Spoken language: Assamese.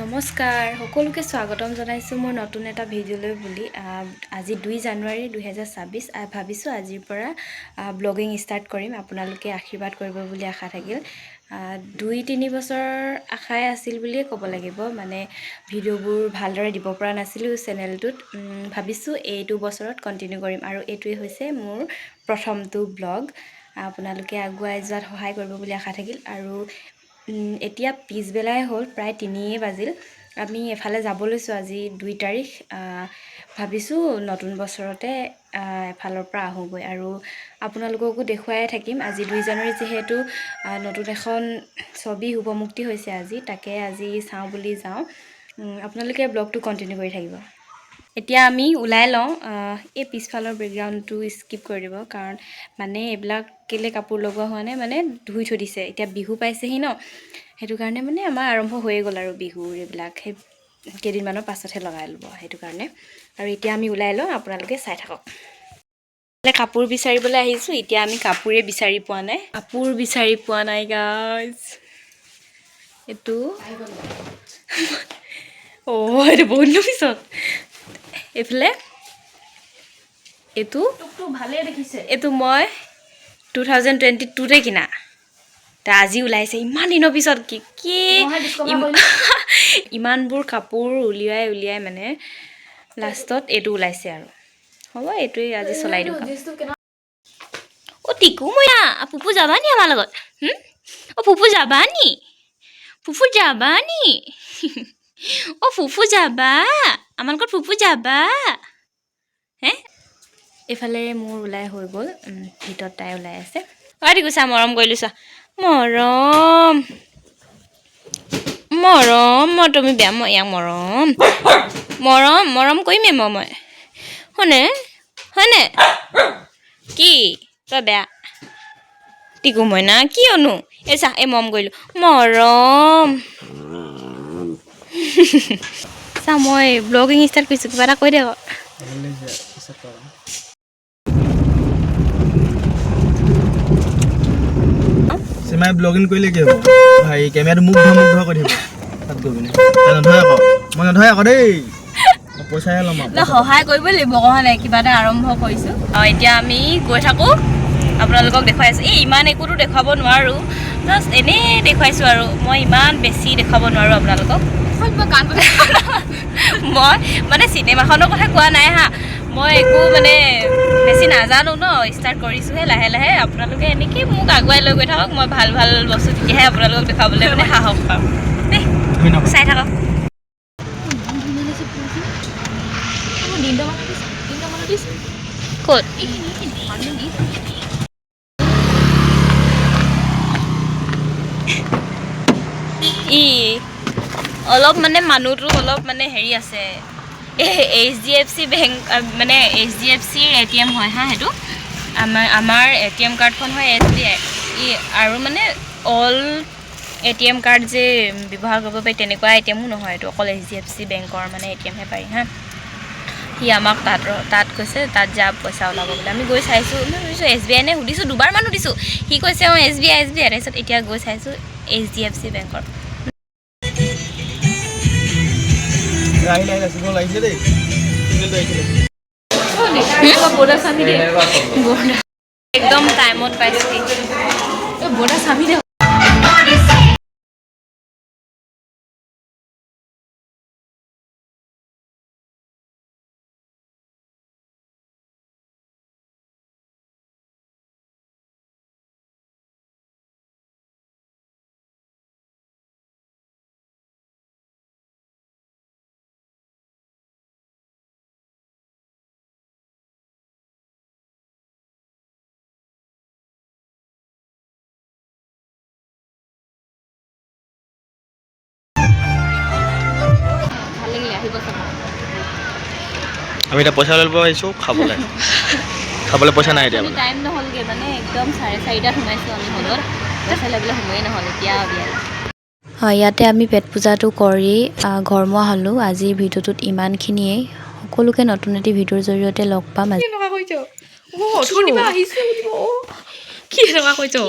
নমস্কাৰ সকলোকে স্বাগতম জনাইছো মোৰ নতুন এটা ভিডিঅ'লৈ বুলি আজি 2 জানুৱাৰী 2026 ভাবিছো আজিৰ পৰা ব্লগিং ষ্টাৰ্ট কৰিম আপোনালোকে আশীৰ্বাদ কৰিব বুলি আশা থাকিল 2-3 বছৰ আশাই আছিল বুলিয়ে ক'ব লাগিব মানে ভিডিঅ'বোৰ ভালদৰে দিব পৰা নাছিলো চেনেলটোত ভাবিছো এইটো বছৰত কন্টিনিউ কৰিম আৰু এইটোৱে হৈছে মোৰ প্ৰথমটো ব্লগ আপোনালোকে আগুৱাই যোৱাত সহায় কৰিব বুলি আশা থাকিল আৰু এতিয়া পিছবেলাই হ'ল প্ৰায় 3 বাজিল আমি এফালে যাব লৈছো আজি 2 তাৰিখ ভাবিছো নতুন বছৰতে এফালৰ পৰা আহোগৈ আৰু আপোনালোককো দেখুৱাই থাকিম আজি 2 জানুৱাৰী যেহেতু নতুন এখন ছবি শুভমুক্তি হৈছে আজি তাকে আজি চাওঁ বুলি যাওঁ আপোনালোকে ব্লগটো কন্টিনিউ কৰি থাকিব এতিয়া আমি উলাই লওঁ এই পিছফালৰ বেকগ্ৰাউণ্ডটো স্কিপ কৰি দিব কাৰণ মানে এইবিলাক কেলে কাপোৰ লগোৱা হোৱা নাই মানে ধুই থৈ দিছে এতিয়া বিহু পাইছেহি ন হেতু কাৰণে মানে আমাৰ আৰম্ভ হৈ গ'ল আৰু বিহুৰ এইবিলাক কেইদিনমানৰ পাছতহে লগাই ল'ব হেতু কাৰণে আৰু এতিয়া আমি উলাই লওঁ আপোনালোকে চাই থাকক কাপোৰ বিচাৰিবলৈ আহিছো এতিয়া আমি কাপোৰে বিচাৰি পোৱা নাই গাইজ এটো এটো বহুত পিছত এফালে এটো ভালে দেখিছে এটো মই 2022 তে কিনা তা আজি উলাইছে ইমান দিনৰ পিছত কি ইমানবোৰ কাপোৰ উলিয়াই মানে লাষ্টত এটো উলাইছে আৰু হ'ব এটোই আজি চলাই দিও ও টিকু ময়া পুপু যাবানি আমাৰ লগত ও পুপু যাবানি ও ফুফু যাবা আমাৰ লগত ফুফু যাবা হে এফালে মোৰ উলাই হৈ গ'ল ভিতৰত তাই উলাই আছে আদি কৈছা মৰম কৰিলুছা মৰম মই তুমি বেয়া মই ইয়াক মৰম কৰিমে মই হয়নে কি তই বেয়া টিকু মইনা কি অনু এসা এ মৰম কৰিলো মৰম সা মই ব্লগিং ষ্টাৰ্ট কৰিছো কিবা এটা কৈ দে Sima blogging কইলে কি হ'ব ভাই ক্যামেৰা মুখ ধ কৰি দিব তাত গবিনে তা নধয় আকৌ মই নধয় আকৌ দেই পইচাহে লম না সহায় কৰিব লাগিব কহনে কিবা এটা আৰম্ভ কৰিছো এতিয়া আমি গৈ থাকো আপোনালোকক দেখাইছো এই ইমান একোটো দেখাব নোৱাৰো জাস্ট এনে দেখাইছো আৰু মই ইমান বেছি দেখাব নোৱাৰো আপোনালোকক মই মানে সিনেমাখনৰ কথা কোৱা নাই হা মই একো মানে বেছি নাজানো ন ষ্টাৰ্ট কৰিছো হে লাহে লাহে আপোনালোকে এনেকি মোক আগুৱাই লৈ গৈ থাকক মই ভাল ভাল বস্তু দিহে আপোনালোকক দেখাবলৈ মানে সাহস পাম দে চাই থাকক ক'ত ই অলপ মানে মানুহটো অলপ মানে হেৰি আছে HDFC বেংক মানে HDFC ATM হয় হা হেতু আমাৰ ATM কাৰ্ডখন হয় SBI আৰু মানে অল ATM কাৰ্ড যে ব্যৱহাৰ কৰিব পাৰি তেনেকুৱা ATM নহয় এটো অকল HDFC বেংকৰ মানে ATM হে পাৰি হা হি আমাক তাত কৈছে তাত যা পইচা ওলাব বুলি আমি গৈ চাইছো SBI নে সুধিছো দুবাৰ মান সুধিছো হি কৈছে SBI তাৰপিছত এতিয়া গৈ চাইছো HDFC বেংকৰ আহিলে সিগল আহিছে দেই সিগল আহিছে একদম টাইমত পাইছি বড়া সামি দে আমি এটা পইচা লব আইছো খাবলৈ পইচা নাই এতিয়া টাইম নহলগে মানে একদম 4:30 সোমাইছো আমি হলত পইচা লবলৈ সময় নহল এতিয়া বিয়াল হয় ইয়াতে আমি পেট পূজাটো কৰি ঘৰমুৱা হলো আজিৰ ভিডিঅ'টোত ইমানখিনিয়ে সকলোকে নতুন এটি ভিডিঅ'ৰ জৰিয়তে লগ পাম কি এনেকুৱা কৈছো